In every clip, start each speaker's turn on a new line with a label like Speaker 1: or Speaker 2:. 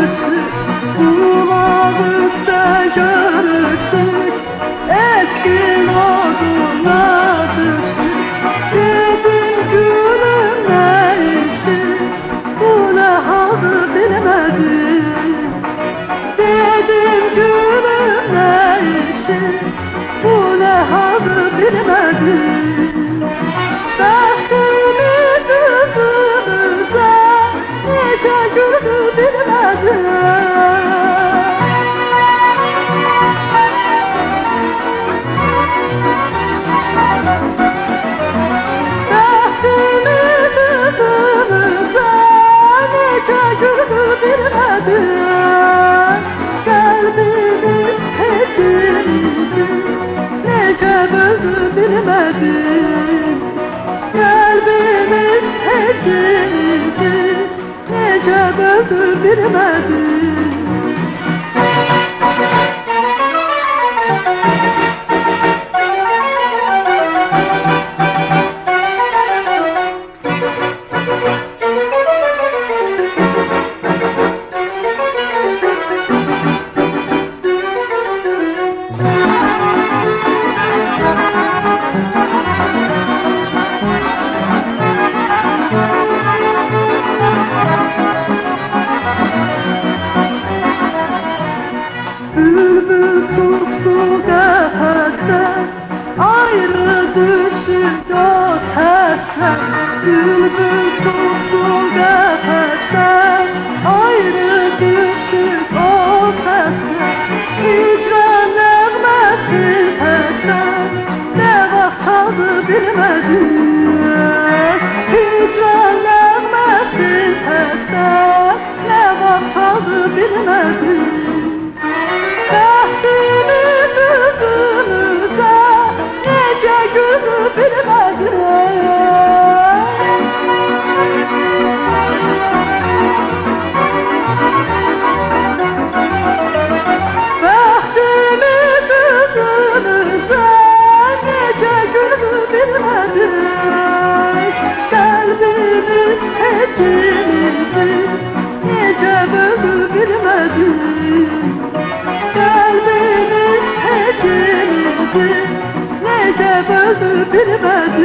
Speaker 1: düştük, kulak üstə görüştük, eşkin oduna düştük. Dedim gülüm ne işti, bu ne haldı bilmedim. Dedim gülüm ne işti, bu ne haldı bilmedim. Bəxtimiz üzümüzə necə güldü bilmədim. Bəxtimiz üzümüzə necə güldü bilmədim. Qəlbimiz sevgimizi necə böldü bilmədim. Kalbimiz sevgimizi nece böldü bilmedim. Bülbül sustu qəfəsdə, ayrı düşdük o səsdən. Bülbül sustu qəfəsdə, ayrı düşdük o səsdən. Hicran nəğməsin pəsdən, nə vaxt çaldı bilmədim. Hicran nəğməsin pəsdən, nə vaxt çaldı bilmədim. Bəxtimiz üzümüzə necə güldü bilmədim. Bəxtimiz üzümüzə necə güldü bilmədim. Qəlbimiz sevgimizi necə böldü bilmədim. Kalbimiz sevgimizi nece böldü bilmedim.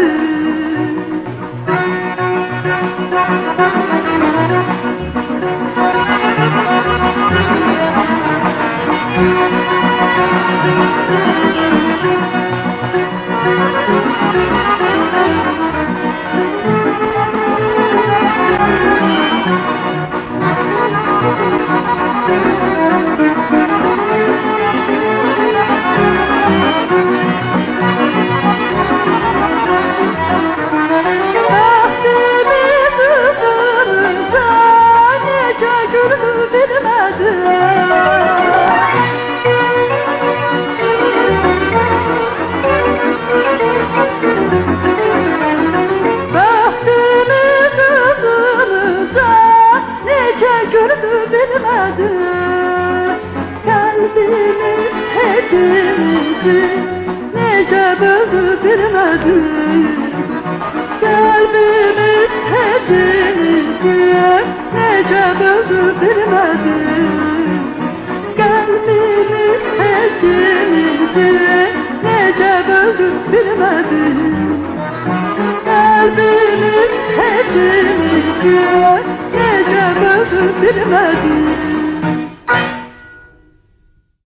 Speaker 1: Bəxtimiz üzümüzə necə güldü bilmədim. Qəlbimiz sevgimizi necə böldü bilmədim. Qəlbimiz sevgimizi necə böldü bilmədim. Qəlbimiz sevgimizi necə böldü bilmədim. Qəlbimiz sevgimizi necə böldü bilmədim.